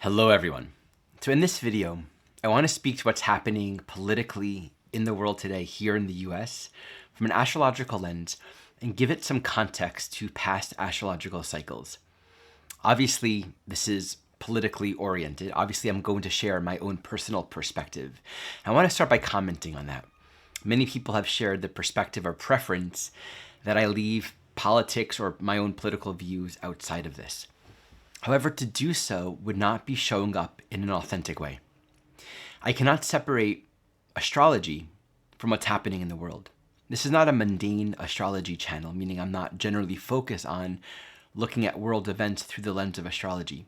Hello everyone. So in this video, I want to speak to what's happening politically in the world today here in the US from an astrological lens and give it some context to past astrological cycles. Obviously, this is politically oriented. Obviously, I'm going to share my own personal perspective. I want to start by commenting on that. Many people have shared the perspective or preference that I leave politics or my own political views outside of this. However, to do so would not be showing up in an authentic way. I cannot separate astrology from what's happening in the world. This is not a mundane astrology channel, meaning I'm not generally focused on looking at world events through the lens of astrology.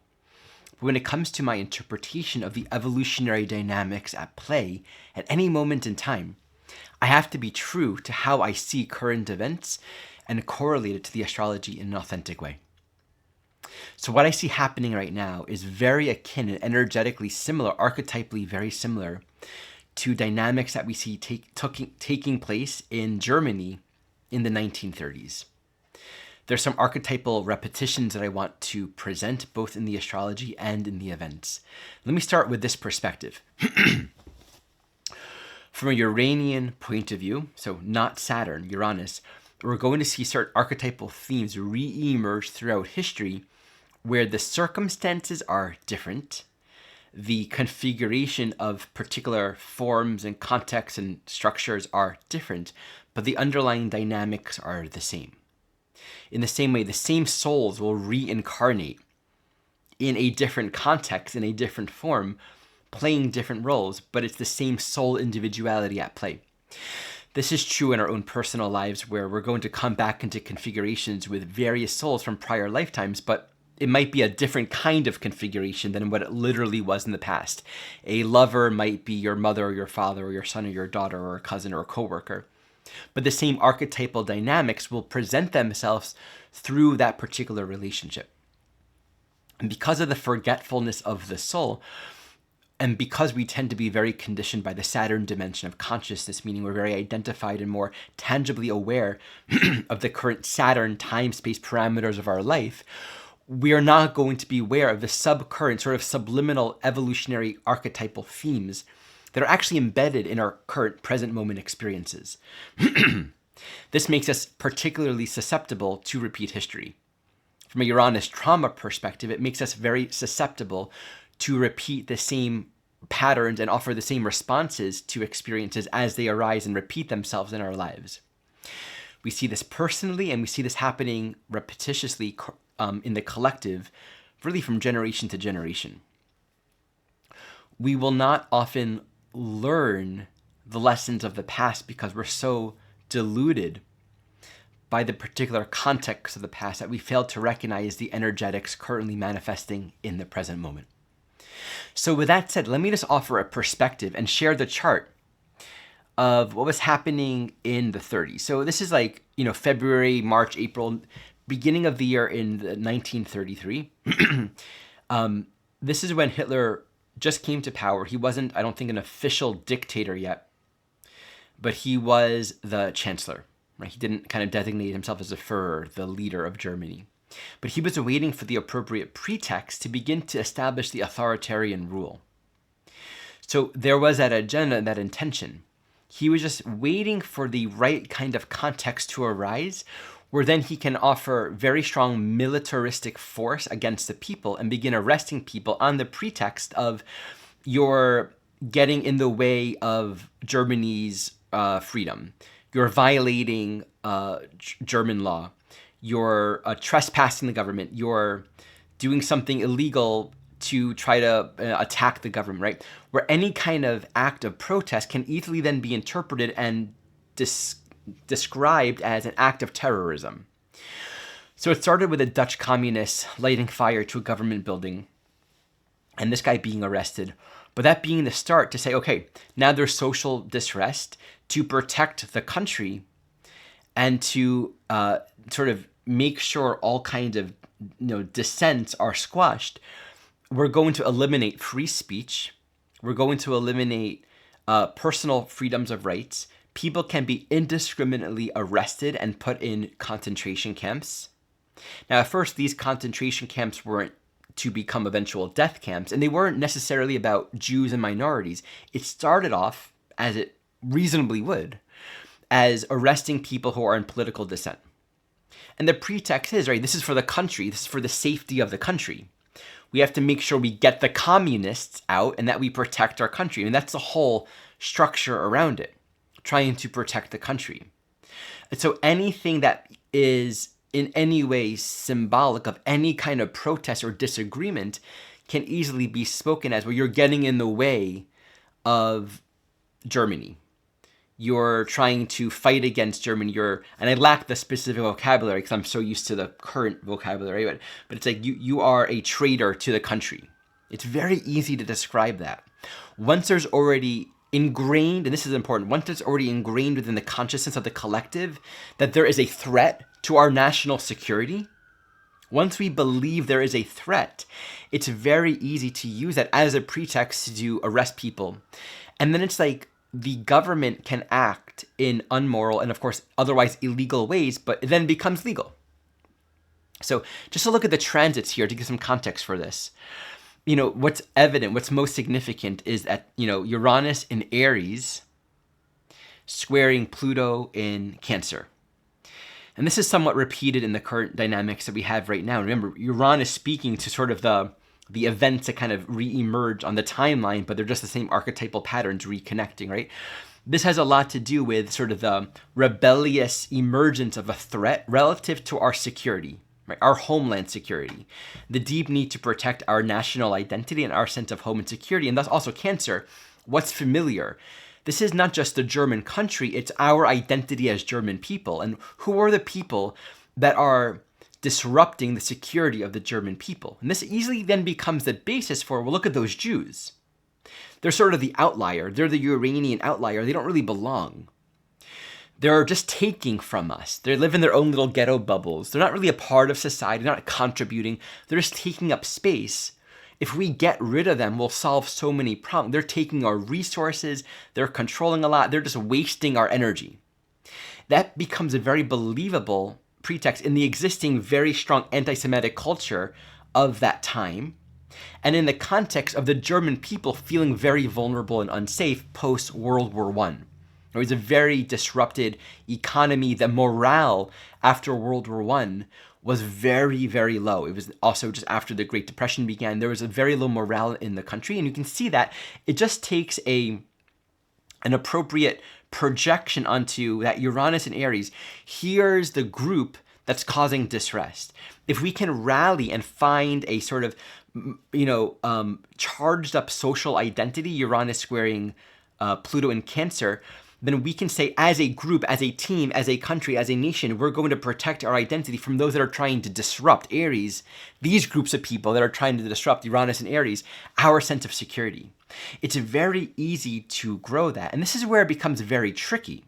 But when it comes to my interpretation of the evolutionary dynamics at play at any moment in time, I have to be true to how I see current events and correlate it to the astrology in an authentic way. So what I see happening right now is very akin and energetically similar, archetypally very similar to dynamics that we see taking place in Germany in the 1930s. There's some archetypal repetitions that I want to present both in the astrology and in the events. Let me start with this perspective. From a Uranian point of view, so not Saturn, Uranus, we're going to see certain archetypal themes re-emerge throughout history where the circumstances are different, the configuration of particular forms and contexts and structures are different, but the underlying dynamics are the same. In the same way, the same souls will reincarnate in a different context, in a different form, playing different roles, but it's the same soul individuality at play. This is true in our own personal lives where we're going to come back into configurations with various souls from prior lifetimes, but it might be a different kind of configuration than what it literally was in the past. A lover might be your mother or your father or your son or your daughter or a cousin or a coworker. But the same archetypal dynamics will present themselves through that particular relationship. And because of the forgetfulness of the soul, and because we tend to be very conditioned by the Saturn dimension of consciousness, meaning we're very identified and more tangibly aware of the current Saturn time-space parameters of our life, we are not going to be aware of the subcurrent, sort of subliminal evolutionary archetypal themes that are actually embedded in our current present moment experiences. This makes us particularly susceptible to repeat history. From a Uranus trauma perspective, it makes us very susceptible to repeat the same patterns and offer the same responses to experiences as they arise and repeat themselves in our lives. We see this personally, and we see this happening repetitiously in the collective, really from generation to generation. We will not often learn the lessons of the past because we're so deluded by the particular context of the past that we fail to recognize the energetics currently manifesting in the present moment. So with that said, let me just offer a perspective and share the chart of what was happening in the 30s. So this is like, February, March, April, beginning of the year in 1933. This is when Hitler just came to power. He wasn't, I don't think, an official dictator yet, but he was the chancellor. Right? He didn't kind of designate himself as a Führer, the leader of Germany. But he was waiting for the appropriate pretext to begin to establish the authoritarian rule. So there was that agenda, that intention. He was just waiting for the right kind of context to arise, where then he can offer very strong militaristic force against the people and begin arresting people on the pretext of you're getting in the way of Germany's freedom. You're violating German law. You're trespassing the government. You're doing something illegal to try to attack the government, right? Where any kind of act of protest can easily then be interpreted and described as an act of terrorism. So it started with a Dutch communist lighting fire to a government building and this guy being arrested. But that being the start to say, okay, now there's social disrest to protect the country and to sort of make sure all kinds of dissents are squashed. We're going to eliminate free speech. We're going to eliminate personal freedoms of rights. People can be indiscriminately arrested and put in concentration camps. Now, at first, these concentration camps weren't to become eventual death camps. And they weren't necessarily about Jews and minorities. It started off, as it reasonably would, as arresting people who are in political dissent. And the pretext is, right, this is for the country. This is for the safety of the country. We have to make sure we get the communists out and that we protect our country. And that's the whole structure around it, trying to protect the country. And so anything that is in any way symbolic of any kind of protest or disagreement can easily be spoken as, well, you're getting in the way of Germany. You're trying to fight against Germany. And I lack the specific vocabulary because I'm so used to the current vocabulary, but it's like you are a traitor to the country. It's very easy to describe that. Once there's already ingrained, and this is important, once it's already ingrained within the consciousness of the collective that there is a threat to our national security, once we believe there is a threat, it's very easy to use that as a pretext to arrest people. And then it's like the government can act in unmoral and, of course, otherwise illegal ways, but it then becomes legal. So just to look at the transits here to give some context for this. What's evident, what's most significant is that, Uranus in Aries squaring Pluto in Cancer. And this is somewhat repeated in the current dynamics that we have right now. Remember, Uranus speaking to sort of the events that kind of re-emerge on the timeline, but they're just the same archetypal patterns reconnecting, right? This has a lot to do with sort of the rebellious emergence of a threat relative to our security, right? Our homeland security, the deep need to protect our national identity and our sense of home and security, and thus also Cancer, what's familiar. This is not just the German country, it's our identity as German people. And who are the people that are disrupting the security of the German people? And this easily then becomes the basis for, well, look at those Jews. They're sort of the outlier. They're the Uranian outlier. They don't really belong. They're just taking from us. They live in their own little ghetto bubbles. They're not really a part of society. They're not contributing. They're just taking up space. If we get rid of them, we'll solve so many problems. They're taking our resources. They're controlling a lot. They're just wasting our energy. That becomes a very believable pretext in the existing very strong anti-Semitic culture of that time, and in the context of the German people feeling very vulnerable and unsafe post-World War I. It was a very disrupted economy. The morale after World War I was very, very low. It was also just after the Great Depression began. There was a very low morale in the country, and you can see that it just takes an appropriate projection onto that Uranus and Aries. Here's the group that's causing distress. If we can rally and find a sort of, charged up social identity, Uranus squaring Pluto in Cancer, then we can say as a group, as a team, as a country, as a nation, we're going to protect our identity from those that are trying to disrupt Aries, these groups of people that are trying to disrupt Uranus and Aries, our sense of security. It's very easy to grow that. And this is where it becomes very tricky.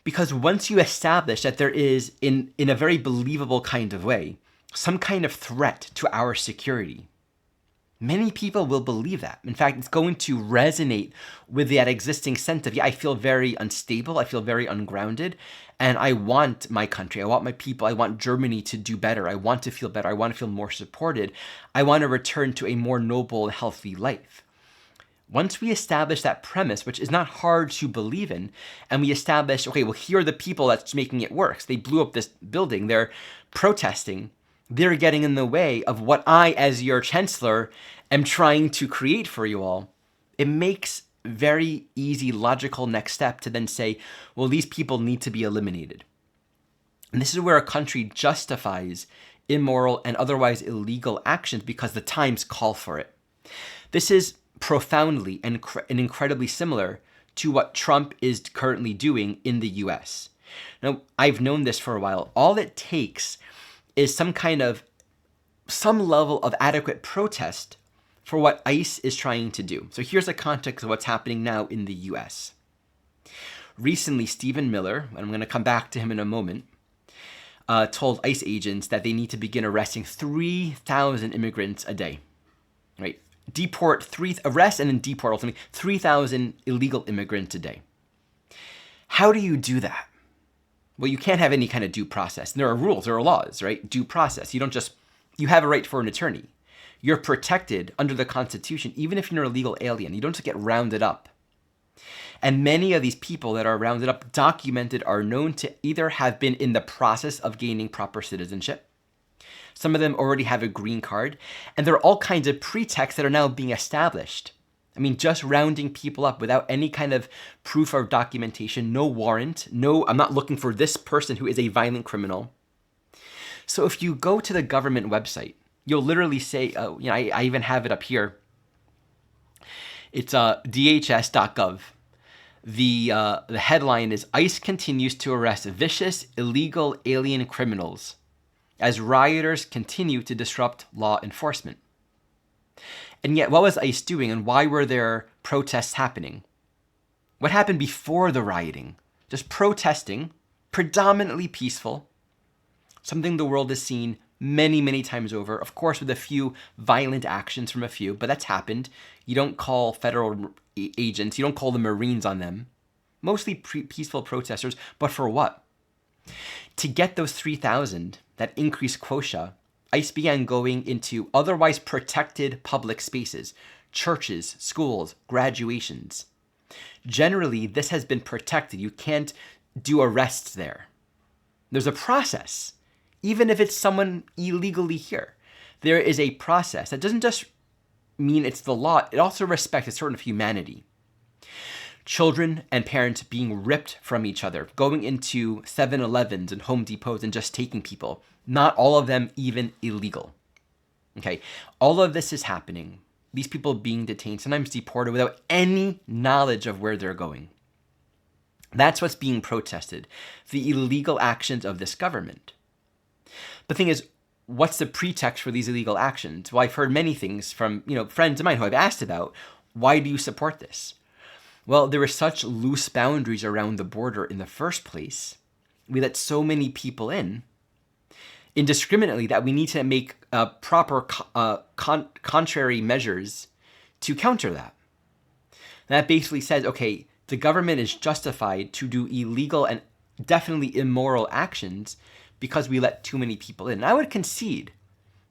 Because once you establish that there is, in a very believable kind of way, some kind of threat to our security, many people will believe that. In fact, it's going to resonate with that existing sense of, I feel very unstable, I feel very ungrounded, and I want my country, I want my people, I want Germany to do better, I want to feel better, I want to feel more supported, I want to return to a more noble and healthy life. Once we establish that premise, which is not hard to believe in, and we establish, okay, well, here are the people that's making it work. They blew up this building, they're protesting, they're getting in the way of what I, as your chancellor, am trying to create for you all. It makes very easy, logical next step to then say, well, these people need to be eliminated. And this is where a country justifies immoral and otherwise illegal actions because the times call for it. This is profoundly and incredibly similar to what Trump is currently doing in the US. Now, I've known this for a while. All it takes is some level of adequate protest for what ICE is trying to do. So here's the context of what's happening now in the US. Recently, Stephen Miller, and I'm going to come back to him in a moment, told ICE agents that they need to begin arresting 3,000 immigrants a day, right? Arrest and then deport ultimately 3,000 illegal immigrants a day. How do you do that? Well, you can't have any kind of due process. And there are rules, there are laws, right? Due process. You have a right for an attorney. You're protected under the Constitution, even if you're an illegal alien. You don't just get rounded up. And many of these people that are rounded up, documented, are known to either have been in the process of gaining proper citizenship. Some of them already have a green card. And there are all kinds of pretexts that are now being established. I mean, just rounding people up without any kind of proof or documentation, no warrant, no, I'm not looking for this person who is a violent criminal. So if you go to the government website, you'll literally say, I even have it up here. It's dhs.gov. The headline is, ICE continues to arrest vicious, illegal alien criminals as rioters continue to disrupt law enforcement. And yet, what was ICE doing, and why were there protests happening? What happened before the rioting? Just protesting, predominantly peaceful, something the world has seen many, many times over, of course, with a few violent actions from a few, but that's happened. You don't call federal agents, you don't call the Marines on them. Mostly peaceful protesters, but for what? To get those 3,000, that increased quota, ICE began going into otherwise protected public spaces, churches, schools, graduations. Generally, this has been protected. You can't do arrests there. There's a process, even if it's someone illegally here. There is a process. That doesn't just mean it's the law. It also respects a sort of humanity. Children and parents being ripped from each other, going into 7-Elevens and Home Depots and just taking people. Not all of them even illegal. Okay, all of this is happening. These people being detained, sometimes deported without any knowledge of where they're going. That's what's being protested, the illegal actions of this government. The thing is, what's the pretext for these illegal actions? Well, I've heard many things from friends of mine who I've asked about, why do you support this? Well, there were such loose boundaries around the border in the first place. We let so many people in indiscriminately that we need to make proper contrary measures to counter that. That basically says, okay, the government is justified to do illegal and definitely immoral actions because we let too many people in. And I would concede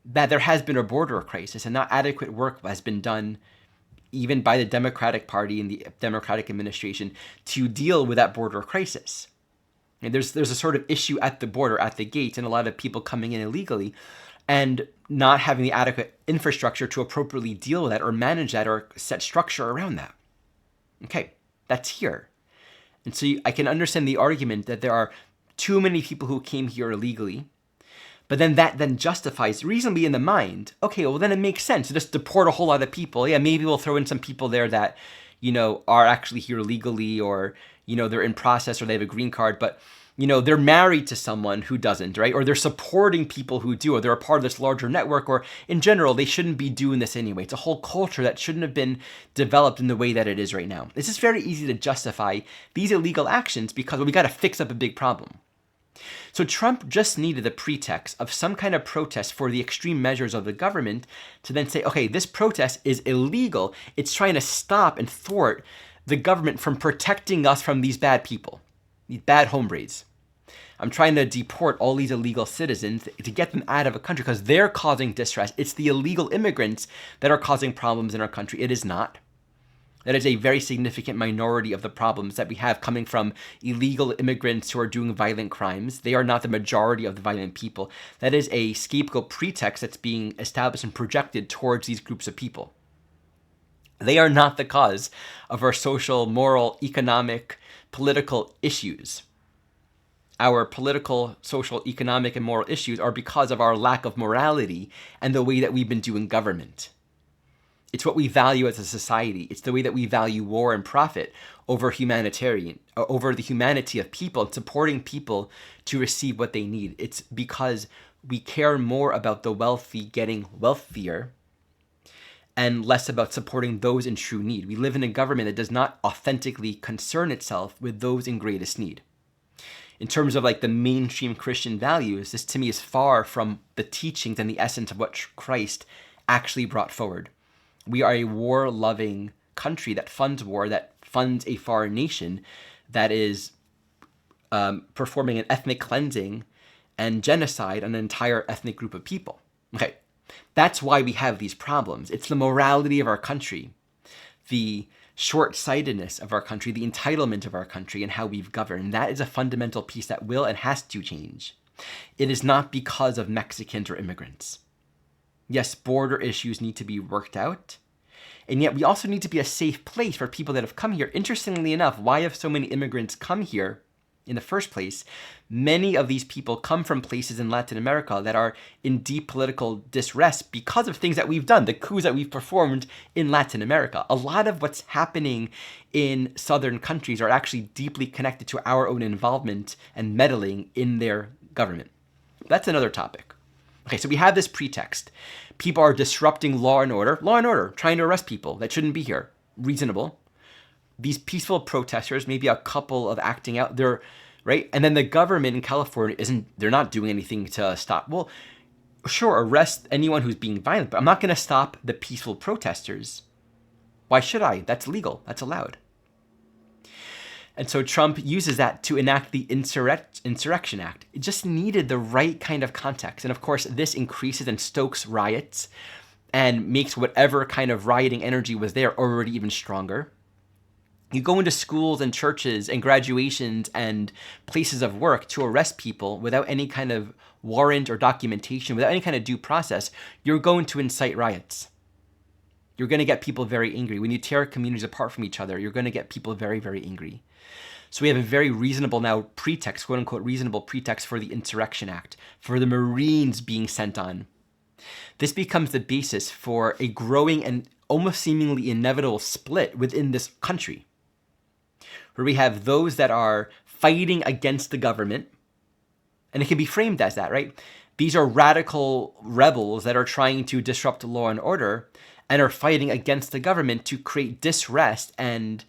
that there has been a border crisis and not adequate work has been done even by the Democratic Party and the Democratic administration to deal with that border crisis. And there's a sort of issue at the border, at the gates, and a lot of people coming in illegally and not having the adequate infrastructure to appropriately deal with that or manage that or set structure around that. Okay, that's here. And so I can understand the argument that there are too many people who came here illegally, but then that then justifies reasonably in the mind, okay, well then it makes sense to just deport a whole lot of people. Yeah, maybe we'll throw in some people there that, are actually here legally or, they're in process or they have a green card, but, they're married to someone who doesn't, right? Or they're supporting people who do, or they're a part of this larger network, or in general, they shouldn't be doing this anyway. It's a whole culture that shouldn't have been developed in the way that it is right now. It's just very easy to justify these illegal actions because we got to fix up a big problem. So Trump just needed the pretext of some kind of protest for the extreme measures of the government to then say, okay, this protest is illegal. It's trying to stop and thwart the government from protecting us from these bad people, these bad hombres. I'm trying to deport all these illegal citizens to get them out of a country because they're causing distress. It's the illegal immigrants that are causing problems in our country. It is not. That is a very significant minority of the problems that we have coming from illegal immigrants who are doing violent crimes. They are not the majority of the violent people. That is a scapegoat pretext that's being established and projected towards these groups of people. They are not the cause of our social, moral, economic, political issues. Our political, social, economic, and moral issues are because of our lack of morality and the way that we've been doing government. It's what we value as a society. It's the way that we value war and profit over over the humanity of people and supporting people to receive what they need. It's because we care more about the wealthy getting wealthier and less about supporting those in true need. We live in a government that does not authentically concern itself with those in greatest need. In terms of the mainstream Christian values, this to me is far from the teachings and the essence of what Christ actually brought forward. We are a war-loving country that funds war, that funds a foreign nation, that is performing an ethnic cleansing and genocide on an entire ethnic group of people. Okay, That's why we have these problems. It's the morality of our country, the short-sightedness of our country, the entitlement of our country, and how we've governed. That is a fundamental piece that will and has to change. It is not because of Mexicans or immigrants. Yes, border issues need to be worked out, and yet we also need to be a safe place for people that have come here. Interestingly enough, why have so many immigrants come here in the first place? Many of these people come from places in Latin America that are in deep political distress because of things that we've done, the coups that we've performed in Latin America. A lot of what's happening in southern countries are actually deeply connected to our own involvement and meddling in their government. That's another topic. Okay, so we have this pretext. People are disrupting law and order, trying to arrest people that shouldn't be here. Reasonable. These peaceful protesters, maybe a couple of acting out, they're right. And then the government in California they're not doing anything to stop. Well, sure, arrest anyone who's being violent, but I'm not going to stop the peaceful protesters. Why should I? That's legal. That's allowed. And so Trump uses that to enact the Insurrection Act. It just needed the right kind of context. And of course, this increases and stokes riots and makes whatever kind of rioting energy was there already even stronger. You go into schools and churches and graduations and places of work to arrest people without any kind of warrant or documentation, without any kind of due process, you're going to incite riots. You're going to get people very angry. When you tear communities apart from each other, you're going to get people very, very angry. So we have a very reasonable now pretext, quote unquote, reasonable pretext for the Insurrection Act, for the Marines being sent on. This becomes the basis for a growing and almost seemingly inevitable split within this country, where we have those that are fighting against the government, and it can be framed as that, right? These are radical rebels that are trying to disrupt law and order and are fighting against the government to create disrest and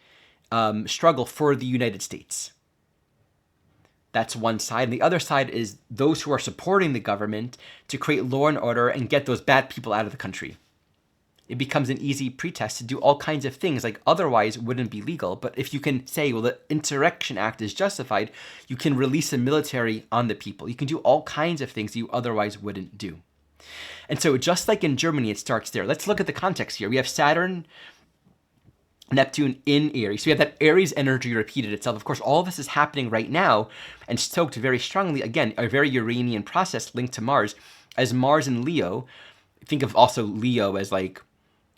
struggle for the United States. That's one side. And the other side is those who are supporting the government to create law and order and get those bad people out of the country. It becomes an easy pretext to do all kinds of things like otherwise wouldn't be legal. But if you can say, well, the Insurrection Act is justified, you can release the military on the people. You can do all kinds of things you otherwise wouldn't do. And so just like in Germany, it starts there. Let's look at the context here. We have Saturn, Neptune in Aries. So we have that Aries energy repeated itself. Of course, all of this is happening right now and stoked very strongly. Again, a very Uranian process linked to Mars. As Mars in Leo, think of also Leo as like,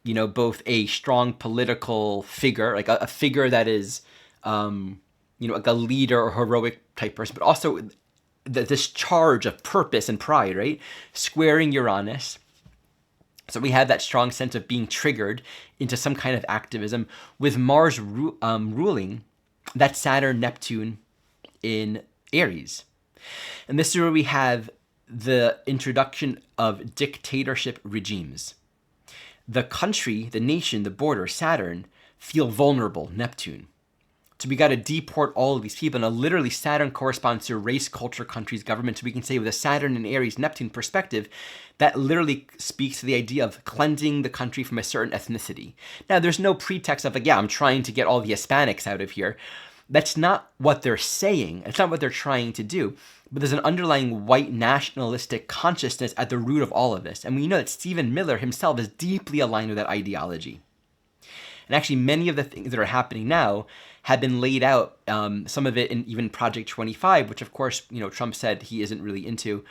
you know, both a strong political figure, like a figure that is, you know, like a leader or heroic type person, but also this charge of purpose and pride, right? Squaring Uranus. So we have that strong sense of being triggered into some kind of activism with Mars ruling that Saturn, Neptune in Aries. And this is where we have the introduction of dictatorship regimes. The country, the nation, the border, Saturn, feel vulnerable, Neptune. So we got to deport all of these people. And literally Saturn corresponds to race, culture, countries, government. So we can say with a Saturn and Aries, Neptune perspective, that literally speaks to the idea of cleansing the country from a certain ethnicity. Now, there's no pretext of like, yeah, I'm trying to get all the Hispanics out of here. That's not what they're saying. It's not what they're trying to do. But there's an underlying white nationalistic consciousness at the root of all of this. And we know that Stephen Miller himself is deeply aligned with that ideology. And actually, many of the things that are happening now have been laid out, some of it in even Project 25, which of course, you know, Trump said he isn't really into.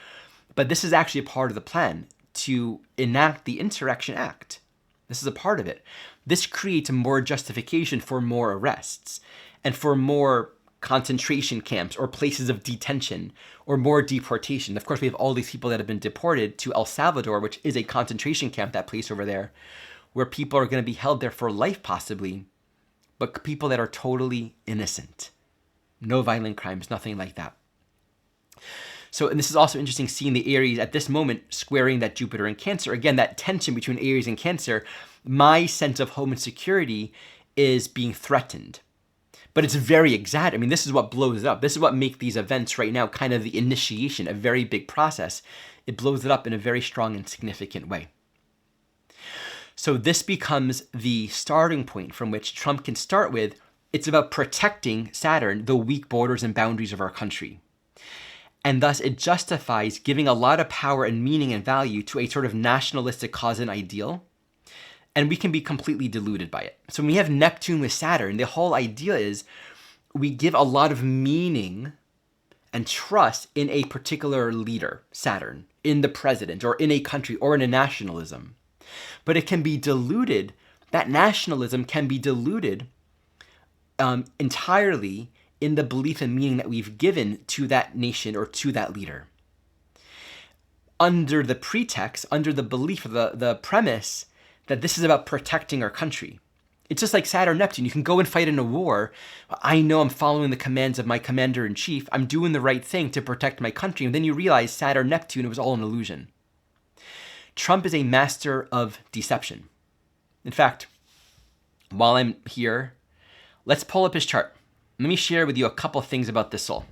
But this is actually a part of the plan to enact the Insurrection Act. This is a part of it. This creates more justification for more arrests and for more concentration camps or places of detention or more deportation. Of course, we have all these people that have been deported to El Salvador, which is a concentration camp, that place over there, where people are going to be held there for life possibly, but people that are totally innocent. No violent crimes, nothing like that. So, and this is also interesting seeing the Aries at this moment squaring that Jupiter in Cancer. Again, that tension between Aries and Cancer, my sense of home and security is being threatened. But it's very exact. I mean, this is what blows it up. This is what makes these events right now kind of the initiation, a very big process. It blows it up in a very strong and significant way. So this becomes the starting point from which Trump can start with. It's about protecting Saturn, the weak borders and boundaries of our country. And thus it justifies giving a lot of power and meaning and value to a sort of nationalistic cause and ideal. And we can be completely deluded by it. So when we have Neptune with Saturn, the whole idea is we give a lot of meaning and trust in a particular leader, Saturn, in the president, or in a country, or in a nationalism. But it can be diluted, that nationalism can be diluted entirely in the belief and meaning that we've given to that nation or to that leader. Under the pretext, under the belief, the premise that this is about protecting our country. It's just like Saturn, Neptune. You can go and fight in a war. I know I'm following the commands of my commander-in-chief. I'm doing the right thing to protect my country. And then you realize Saturn, Neptune, it was all an illusion. Trump is a master of deception. In fact, while I'm here, let's pull up his chart. Let me share with you a couple things about this soul.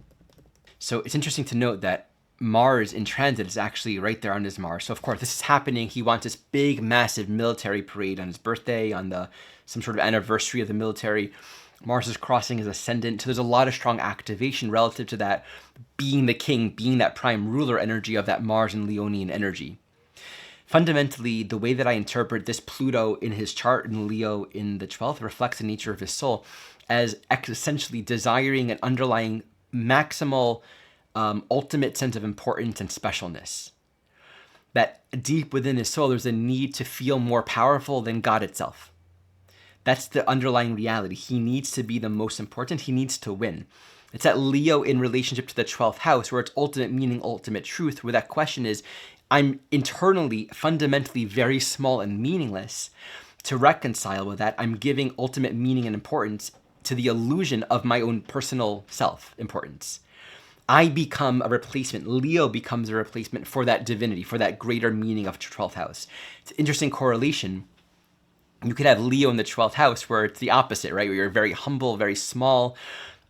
So it's interesting to note that Mars in transit is actually right there on his Mars. So of course this is happening. He wants this big, massive military parade on his birthday, on some sort of anniversary of the military. Mars is crossing his ascendant. So there's a lot of strong activation relative to that, being the king, being that prime ruler energy of that Mars and Leonian energy. Fundamentally, the way that I interpret this Pluto in his chart in Leo in the 12th reflects the nature of his soul as essentially desiring an underlying maximal ultimate sense of importance and specialness. That deep within his soul, there's a need to feel more powerful than God itself. That's the underlying reality. He needs to be the most important. He needs to win. It's that Leo in relationship to the 12th house, where it's ultimate meaning, ultimate truth, where that question is, I'm internally, fundamentally very small and meaningless. To reconcile with that, I'm giving ultimate meaning and importance to the illusion of my own personal self-importance. I become a replacement. Leo becomes a replacement for that divinity, for that greater meaning of 12th house. It's an interesting correlation. You could have Leo in the 12th house where it's the opposite, right? Where you're very humble, very small,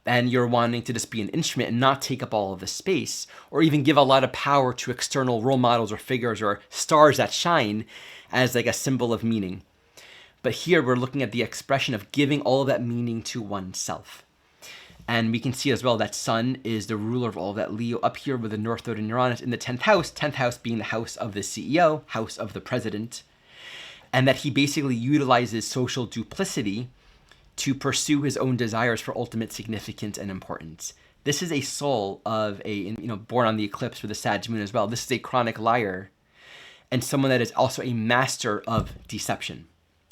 and you're wanting to just be an instrument and not take up all of the space, or even give a lot of power to external role models or figures or stars that shine as like a symbol of meaning. But here we're looking at the expression of giving all of that meaning to oneself. And we can see as well that Sun is the ruler of all of that. Leo up here with the North Node and Uranus in the 10th house being the house of the CEO, house of the president, and that he basically utilizes social duplicity to pursue his own desires for ultimate significance and importance. This is a soul of born on the eclipse with the Sag moon as well. This is a chronic liar and someone that is also a master of deception.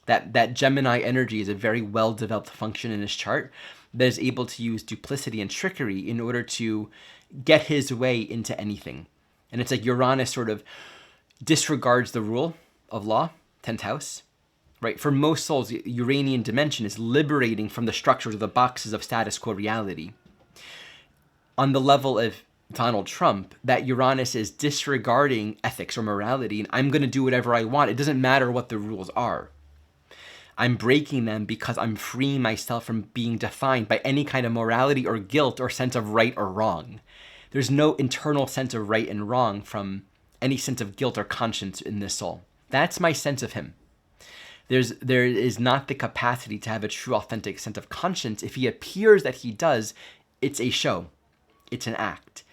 That Gemini energy is a very well-developed function in his chart that is able to use duplicity and trickery in order to get his way into anything. And it's like Uranus sort of disregards the rule of law, 10th house, right? For most souls, the Uranian dimension is liberating from the structures of the boxes of status quo reality. On the level of Donald Trump, that Uranus is disregarding ethics or morality, and I'm going to do whatever I want. It doesn't matter what the rules are. I'm breaking them because I'm freeing myself from being defined by any kind of morality or guilt or sense of right or wrong. There's no internal sense of right and wrong from any sense of guilt or conscience in this soul. That's my sense of him. There is not the capacity to have a true, authentic sense of conscience. If he appears that he does, it's a show. It's an act.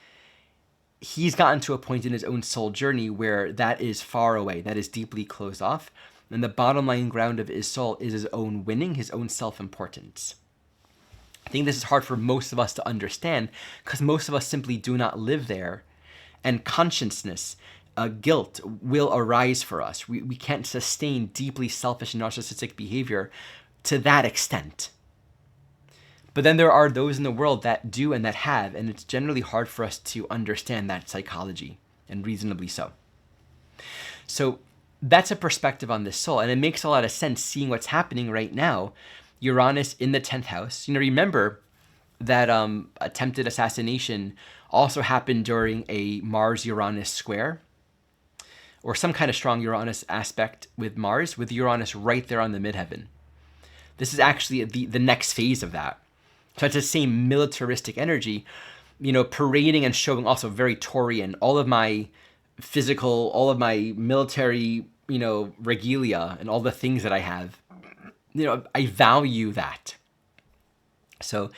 He's gotten to a point in his own soul journey where that is far away, that is deeply closed off. And the bottom line ground of his soul is his own winning, his own self-importance. I think this is hard for most of us to understand because most of us simply do not live there. And consciousness, guilt will arise for us. We can't sustain deeply selfish and narcissistic behavior to that extent. But then there are those in the world that do and that have, and it's generally hard for us to understand that psychology, and reasonably so. So that's a perspective on this soul, and it makes a lot of sense seeing what's happening right now. Uranus in the 10th house. Remember that attempted assassination also happened during a Mars-Uranus square, or some kind of strong Uranus aspect with Mars, with Uranus right there on the midheaven. This is actually the next phase of that. So it's the same militaristic energy, parading and showing also very Taurian, all of my physical, all of my military, regalia and all the things that I have. I value that. So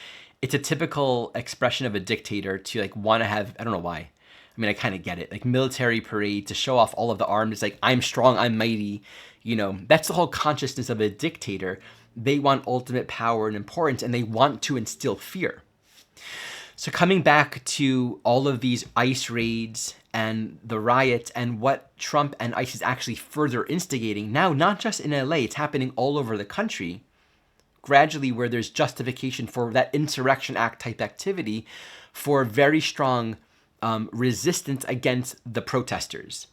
It's a typical expression of a dictator to like want to have, I don't know why. I mean, I kind of get it. Like military parade to show off all of the arms. It's like, I'm strong, I'm mighty. You know, that's the whole consciousness of a dictator. They want ultimate power and importance, and they want to instill fear. So coming back to all of these ICE raids and the riots and what Trump and ICE is actually further instigating now, not just in LA, it's happening all over the country, gradually, where there's justification for that insurrection act type activity for very strong resistance against the protesters.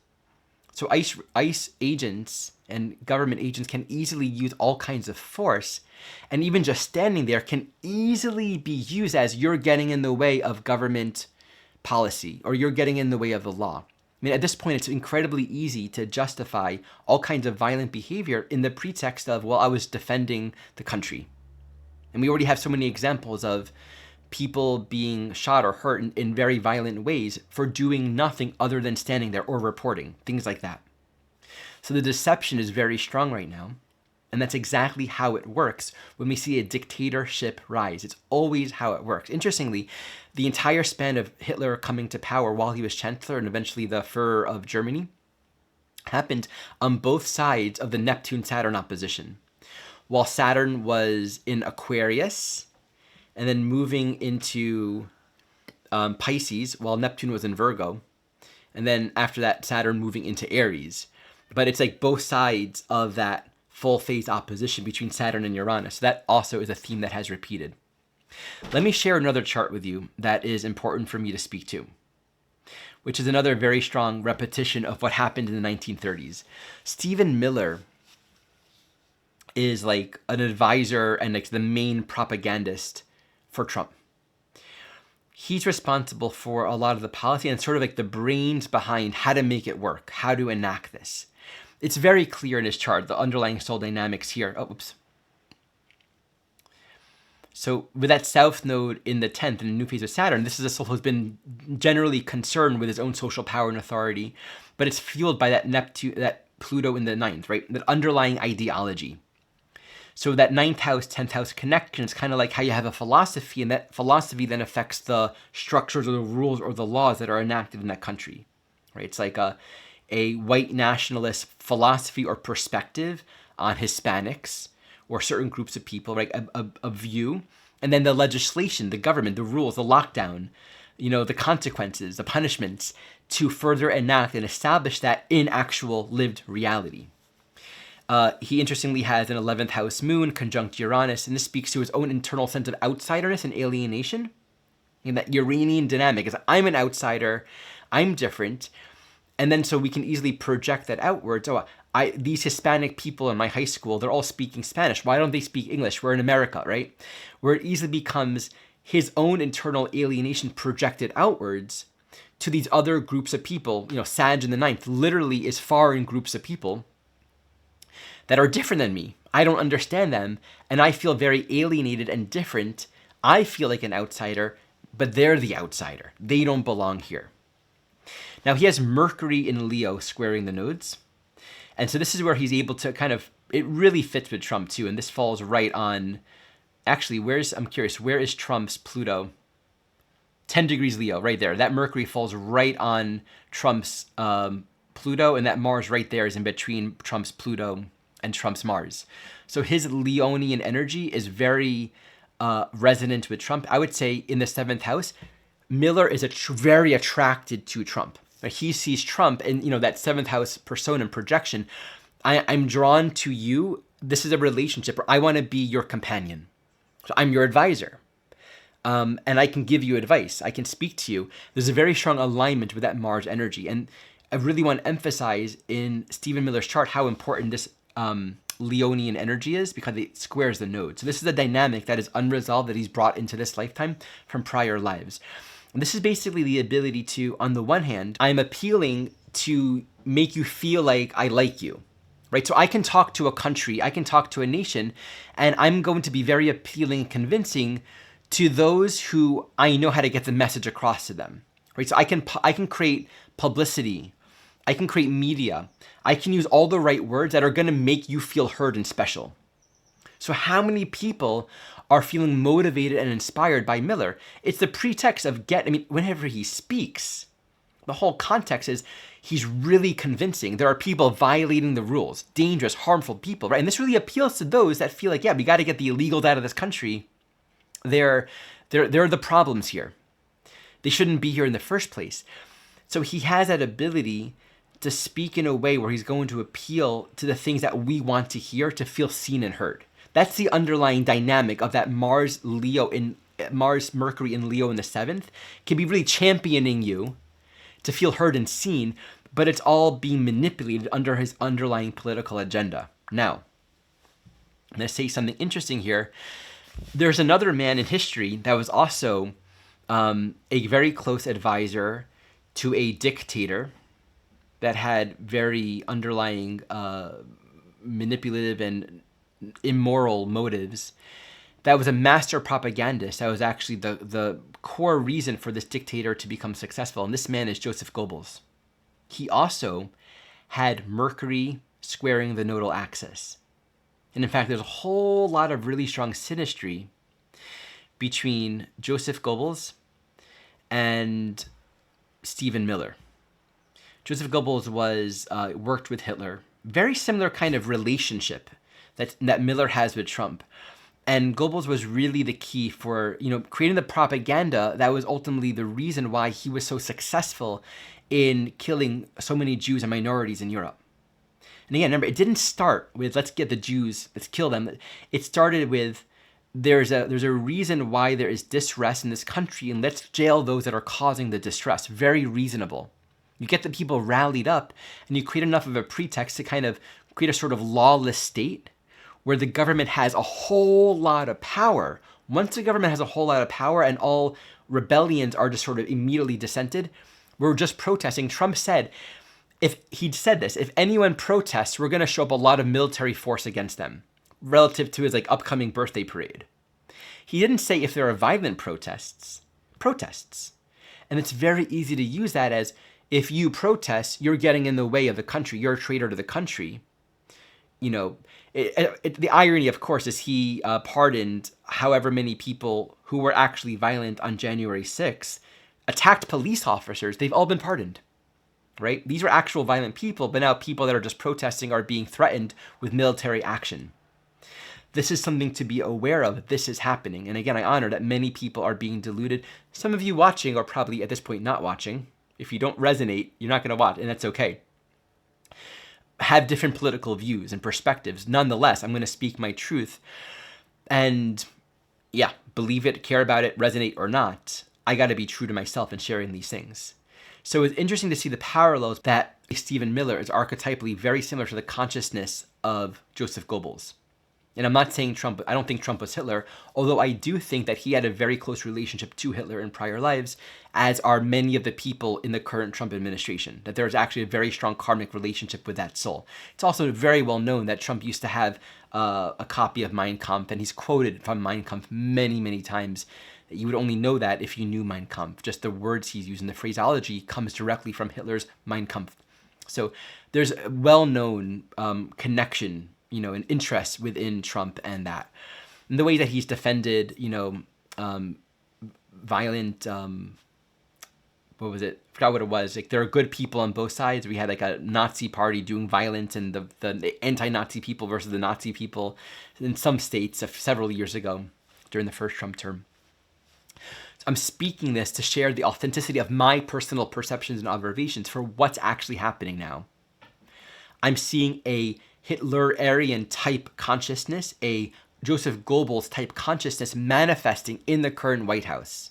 So ICE agents and government agents can easily use all kinds of force, and even just standing there can easily be used as you're getting in the way of government policy or you're getting in the way of the law. I mean, at this point, it's incredibly easy to justify all kinds of violent behavior in the pretext of, well, I was defending the country. And we already have so many examples of people being shot or hurt in very violent ways for doing nothing other than standing there or reporting, things like that. So the deception is very strong right now. And that's exactly how it works when we see a dictatorship rise. It's always how it works. Interestingly, the entire span of Hitler coming to power while he was chancellor and eventually the Führer of Germany happened on both sides of the Neptune-Saturn opposition. While Saturn was in Aquarius and then moving into Pisces, while Neptune was in Virgo. And then after that, Saturn moving into Aries. But it's like both sides of that full phase opposition between Saturn and Uranus. So that also is a theme that has repeated. Let me share another chart with you that is important for me to speak to, which is another very strong repetition of what happened in the 1930s. Stephen Miller is like an advisor and like the main propagandist for Trump. He's responsible for a lot of the policy and sort of like the brains behind how to make it work, how to enact this. It's very clear in his chart, the underlying soul dynamics here. Oh, oops. So with that south node in the 10th in the new phase of Saturn, this is a soul who's been generally concerned with his own social power and authority, but it's fueled by that Neptune, that Pluto in the 9th, right? That underlying ideology. So that 9th house, 10th house connection is kind of like how you have a philosophy, and that philosophy then affects the structures or the rules or the laws that are enacted in that country, right? It's like a white nationalist philosophy or perspective on Hispanics or certain groups of people, right? A view. And then the legislation, the government, the rules, the lockdown, you know, the consequences, the punishments to further enact and establish that in actual lived reality. He interestingly has an 11th house moon conjunct Uranus, and this speaks to his own internal sense of outsiderness and alienation. And that Uranian dynamic is, I'm an outsider, I'm different. And then so we can easily project that outwards. Oh, these Hispanic people in my high school, they're all speaking Spanish. Why don't they speak English? We're in America, right? Where it easily becomes his own internal alienation projected outwards to these other groups of people. You know, Sag in the 9th literally is foreign groups of people that are different than me. I don't understand them, and I feel very alienated and different. I feel like an outsider, but they're the outsider. They don't belong here. Now, he has Mercury in Leo squaring the nodes. And so this is where he's able to kind of, it really fits with Trump too. And this falls right on, actually, I'm curious, where is Trump's Pluto? 10 degrees Leo, right there. That Mercury falls right on Trump's Pluto, and that Mars right there is in between Trump's Pluto and Trump's Mars. So his Leonian energy is very resonant with Trump. I would say in the 7th house, Miller is very attracted to Trump. He sees Trump and, you know, that 7th house persona and projection. I'm drawn to you. This is a relationship where I want to be your companion. So I'm your advisor. And I can give you advice. I can speak to you. There's a very strong alignment with that Mars energy. And I really want to emphasize in Stephen Miller's chart how important this Leonian energy is, because it squares the node. So this is a dynamic that is unresolved that he's brought into this lifetime from prior lives. And this is basically the ability to, on the one hand, I'm appealing to make you feel like I like you, right? So I can talk to a country, I can talk to a nation, and I'm going to be very appealing and convincing to those who I know how to get the message across to them, right? So I can create publicity, I can create media, I can use all the right words that are going to make you feel heard and special. So how many people are feeling motivated and inspired by Miller? It's the pretext of whenever he speaks, the whole context is he's really convincing. There are people violating the rules, dangerous, harmful people, right? And this really appeals to those that feel like, yeah, we got to get the illegals out of this country. They're the problems here. They shouldn't be here in the first place. So he has that ability to speak in a way where he's going to appeal to the things that we want to hear, to feel seen and heard. That's the underlying dynamic of that Mars Mercury in Leo in the 7th can be really championing you to feel heard and seen, but it's all being manipulated under his underlying political agenda. Now, I'm going to say something interesting here. There's another man in history that was also a very close advisor to a dictator that had very underlying manipulative and immoral motives. That was a master propagandist. That was actually the core reason for this dictator to become successful. And this man is Joseph Goebbels. He also had Mercury squaring the nodal axis. And in fact, there's a whole lot of really strong synastry between Joseph Goebbels and Stephen Miller. Joseph Goebbels worked with Hitler. Very similar kind of relationship that Miller has with Trump. And Goebbels was really the key for, creating the propaganda that was ultimately the reason why he was so successful in killing so many Jews and minorities in Europe. And again, remember, it didn't start with let's get the Jews, let's kill them. It started with there's a reason why there is distress in this country, and let's jail those that are causing the distress. Very reasonable. You get the people rallied up, and you create enough of a pretext to kind of create a sort of lawless state where the government has a whole lot of power. Once the government has a whole lot of power and all rebellions are just sort of immediately dissented, we're just protesting. Trump said, if anyone protests, we're going to show up a lot of military force against them relative to his upcoming birthday parade. He didn't say if there are violent protests. And it's very easy to use that as if you protest, you're getting in the way of the country. You're a traitor to the country. The irony, of course, is he pardoned however many people who were actually violent on January 6th, attacked police officers. They've all been pardoned, right? These were actual violent people, but now people that are just protesting are being threatened with military action. This is something to be aware of. This is happening. And again, I honor that many people are being deluded. Some of you watching are probably at this point not watching. If you don't resonate, you're not going to watch, and that's okay. Have different political views and perspectives. Nonetheless, I'm going to speak my truth. And yeah, believe it, care about it, resonate or not, I got to be true to myself in sharing these things. So it's interesting to see the parallels that Stephen Miller is archetypally very similar to the consciousness of Joseph Goebbels. And I'm not saying I don't think Trump was Hitler, although I do think that he had a very close relationship to Hitler in prior lives, as are many of the people in the current Trump administration, that there's actually a very strong karmic relationship with that soul. It's also very well known that Trump used to have a copy of Mein Kampf, and he's quoted from Mein Kampf many, many times. You would only know that if you knew Mein Kampf. Just the words he's using, the phraseology comes directly from Hitler's Mein Kampf. So there's a well-known connection, an interest within Trump and that. And the way that he's defended, violent, what was it? I forgot what it was. There are good people on both sides. We had a Nazi party doing violence and the anti-Nazi people versus the Nazi people in some states several years ago during the first Trump term. So I'm speaking this to share the authenticity of my personal perceptions and observations for what's actually happening now. I'm seeing a Hitlerian type consciousness, a Joseph Goebbels type consciousness manifesting in the current White House.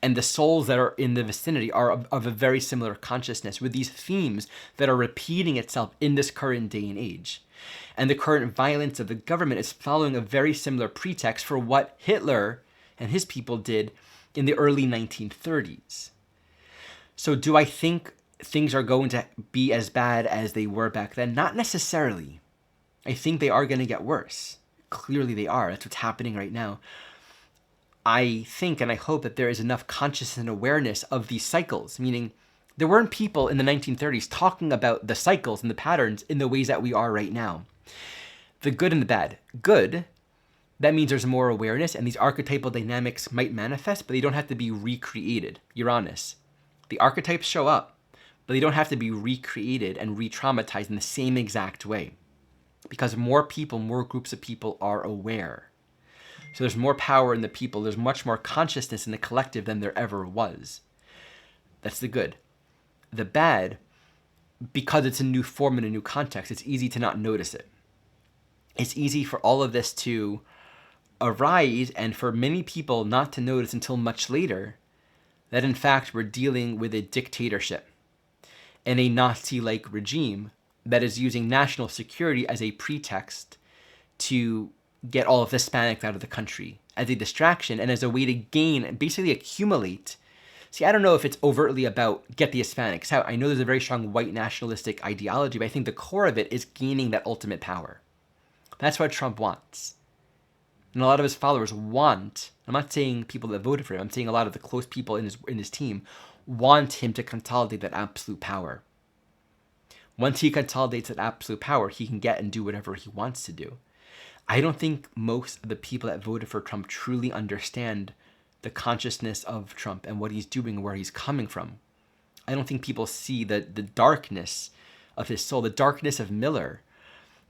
And the souls that are in the vicinity are of a very similar consciousness with these themes that are repeating itself in this current day and age. And the current violence of the government is following a very similar pretext for what Hitler and his people did in the early 1930s. So do I think things are going to be as bad as they were back then? Not necessarily. I think they are going to get worse. Clearly they are. That's what's happening right now. I think and I hope that there is enough consciousness and awareness of these cycles, meaning there weren't people in the 1930s talking about the cycles and the patterns in the ways that we are right now. The good and the bad. Good, that means there's more awareness and these archetypal dynamics might manifest, but they don't have to be recreated. Uranus. The archetypes show up, but they don't have to be recreated and re-traumatized in the same exact way. Because more people, more groups of people are aware. So there's more power in the people. There's much more consciousness in the collective than there ever was. That's the good. The bad, because it's a new form and a new context, it's easy to not notice it. It's easy for all of this to arise and for many people not to notice until much later that in fact we're dealing with a dictatorship and a Nazi-like regime that is using national security as a pretext to get all of the Hispanics out of the country as a distraction and as a way to gain and basically accumulate. See, I don't know if it's overtly about get the Hispanics out. I know there's a very strong white nationalistic ideology, but I think the core of it is gaining that ultimate power. That's what Trump wants. And a lot of his followers want, I'm not saying people that voted for him, I'm saying a lot of the close people in his team want him to consolidate that absolute power. Once he consolidates that absolute power, he can get and do whatever he wants to do. I don't think most of the people that voted for Trump truly understand the consciousness of Trump and what he's doing and where he's coming from. I don't think people see the darkness of his soul, the darkness of Miller,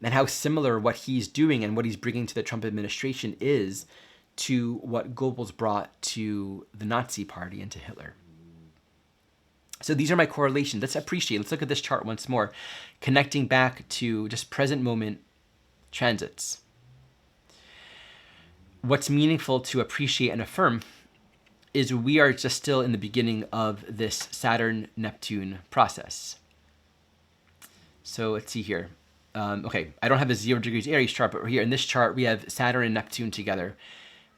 and how similar what he's doing and what he's bringing to the Trump administration is to what Gobles brought to the Nazi Party and to Hitler. So these are my correlations. Let's look at this chart once more, connecting back to just present moment transits. What's meaningful to appreciate and affirm is we are just still in the beginning of this Saturn-Neptune process. So let's see here. Okay, I don't have a 0 degrees Aries chart, but here in this chart, we have Saturn and Neptune together.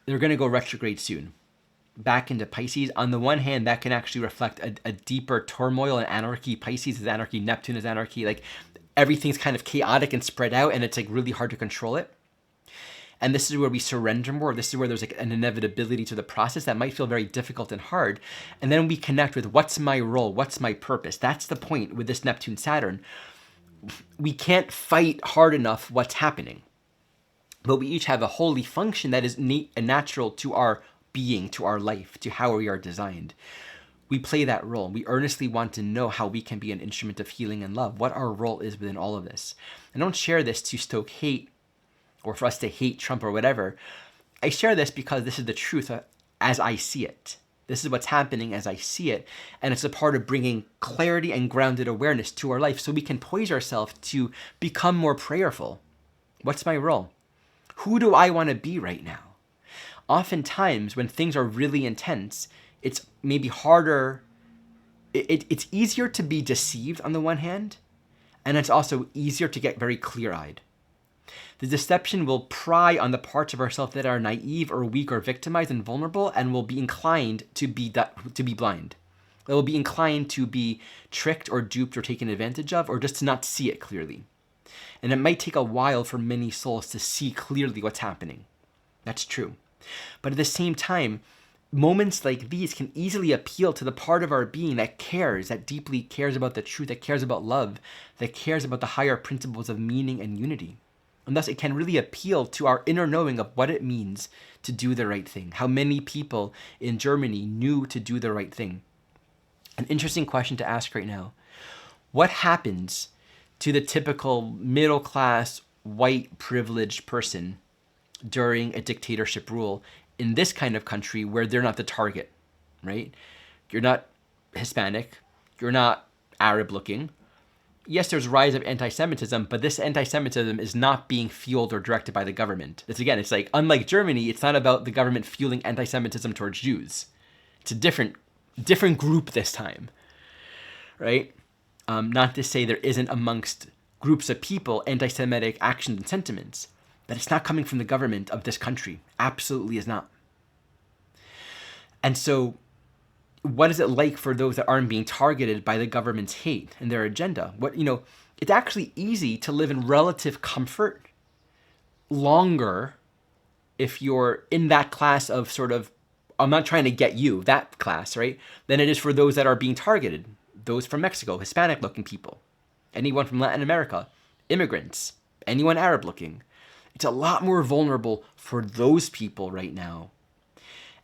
They're going to go retrograde soon, back into Pisces. On the one hand, that can actually reflect a deeper turmoil and anarchy. Pisces is anarchy, Neptune is anarchy. Like everything's kind of chaotic and spread out, and it's like really hard to control it. And this is where we surrender more. This is where there's like an inevitability to the process that might feel very difficult and hard. And then we connect with what's my role? What's my purpose? That's the point with this Neptune Saturn. We can't fight hard enough what's happening. But we each have a holy function that is innate and natural to our being, to our life, to how we are designed. We play that role. We earnestly want to know how we can be an instrument of healing and love, what our role is within all of this. I don't share this to stoke hate or for us to hate Trump or whatever. I share this because this is the truth as I see it. This is what's happening as I see it. And it's a part of bringing clarity and grounded awareness to our life so we can poise ourselves to become more prayerful. What's my role? Who do I want to be right now? Oftentimes, when things are really intense, it's maybe harder. It's easier to be deceived on the one hand, and it's also easier to get very clear-eyed. The deception will pry on the parts of ourselves that are naive or weak or victimized and vulnerable, and will be inclined to be blind. It will be inclined to be tricked or duped or taken advantage of, or just to not see it clearly. And it might take a while for many souls to see clearly what's happening. That's true. But at the same time, moments like these can easily appeal to the part of our being that cares, that deeply cares about the truth, that cares about love, that cares about the higher principles of meaning and unity. And thus it can really appeal to our inner knowing of what it means to do the right thing. How many people in Germany knew to do the right thing? An interesting question to ask right now. What happens to the typical middle-class, white, privileged person during a dictatorship rule in this kind of country where they're not the target, right? You're not Hispanic. You're not Arab-looking. Yes, there's a rise of anti-Semitism, but this anti-Semitism is not being fueled or directed by the government. It's like, unlike Germany, it's not about the government fueling anti-Semitism towards Jews. It's a different group this time, right? Not to say there isn't amongst groups of people anti-Semitic actions and sentiments, but it's not coming from the government of this country. Absolutely is not. And so what is it like for those that aren't being targeted by the government's hate and their agenda? It's actually easy to live in relative comfort longer if you're in that class of sort of, I'm not trying to get you, that class, right? Than it is for those that are being targeted. Those from Mexico, Hispanic looking people, anyone from Latin America, immigrants, anyone Arab looking. It's a lot more vulnerable for those people right now.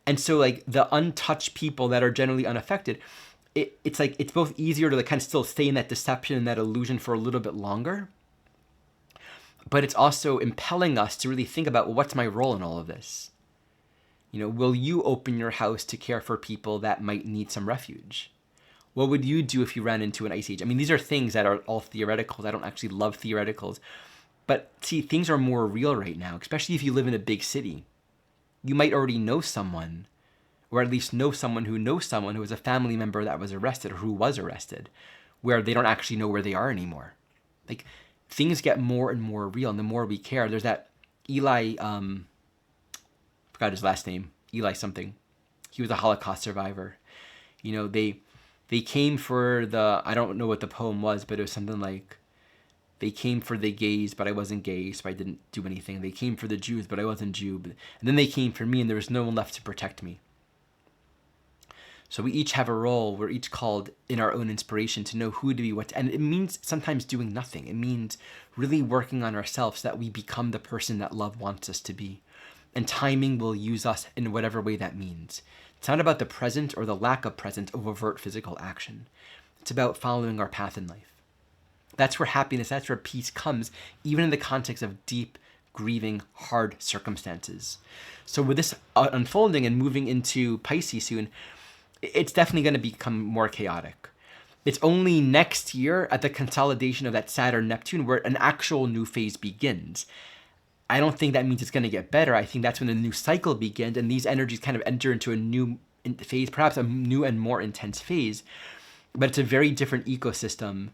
And so like the untouched people that are generally unaffected, it's like it's both easier to like kind of still stay in that deception and that illusion for a little bit longer, but it's also impelling us to really think about, well, what's my role in all of this? You know, will you open your house to care for people that might need some refuge? What would you do if you ran into an ice age? I mean, these are things that are all theoreticals. I don't actually love theoreticals. But see, things are more real right now, especially if you live in a big city. You might already know someone, or at least know someone who knows someone who is a family member that was arrested or who was arrested, where they don't actually know where they are anymore. Like, things get more and more real, and the more we care. There's that Eli, forgot his last name, Eli something. He was a Holocaust survivor. You know, they came for the, I don't know what the poem was, but it was something like, they came for the gays, but I wasn't gay, so I didn't do anything. They came for the Jews, but I wasn't Jew. And then they came for me, and there was no one left to protect me. So we each have a role. We're each called in our own inspiration to know who to be, what to, and it means sometimes doing nothing. It means really working on ourselves so that we become the person that love wants us to be. And timing will use us in whatever way that means. It's not about the present or the lack of present of overt physical action. It's about following our path in life. That's where happiness, that's where peace comes, even in the context of deep, grieving, hard circumstances. So with this unfolding and moving into Pisces soon, it's definitely going to become more chaotic. It's only next year at the consolidation of that Saturn-Neptune where an actual new phase begins. I don't think that means it's going to get better. I think that's when the new cycle begins and these energies kind of enter into a new phase, perhaps a new and more intense phase. But it's a very different ecosystem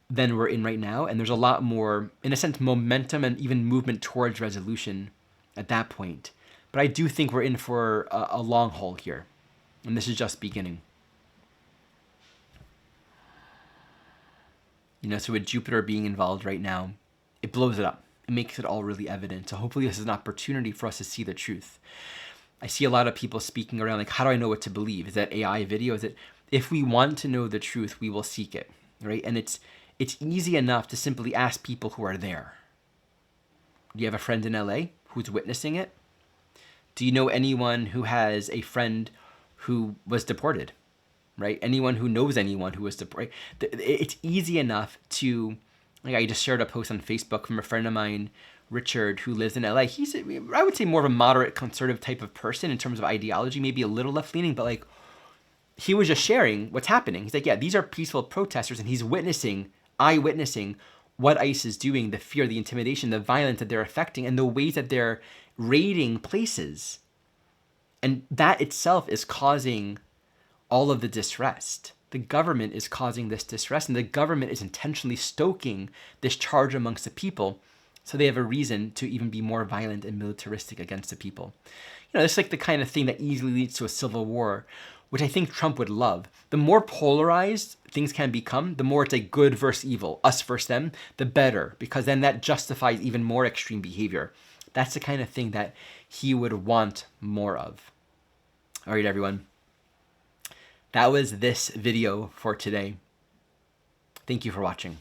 than we're in right now. And there's a lot more, in a sense, momentum and even movement towards resolution at that point. But I do think we're in for a long haul here. And this is just beginning. You know, so with Jupiter being involved right now, it blows it up. It makes it all really evident. So hopefully this is an opportunity for us to see the truth. I see a lot of people speaking around like, how do I know what to believe? Is that AI video? Is it, if we want to know the truth, we will seek it, right? And it's easy enough to simply ask people who are there. Do you have a friend in LA who's witnessing it? Do you know anyone who has a friend who was deported, right? Anyone who knows anyone who was deported. It's easy enough to, like I just shared a post on Facebook from a friend of mine, Richard, who lives in LA. He's, I would say, more of a moderate conservative type of person in terms of ideology, maybe a little left-leaning, but like he was just sharing what's happening. He's like, yeah, these are peaceful protesters, and he's eyewitnessing what ICE is doing, the fear, the intimidation, the violence that they're affecting, and the ways that they're raiding places. And that itself is causing all of the disrest. The government is causing this disrest, and the government is intentionally stoking this charge amongst the people, so they have a reason to even be more violent and militaristic against the people. You know, it's like the kind of thing that easily leads to a civil war, which I think Trump would love. The more polarized things can become, the more it's like good versus evil, us versus them, the better, because then that justifies even more extreme behavior. That's the kind of thing that he would want more of. All right, everyone. That was this video for today. Thank you for watching.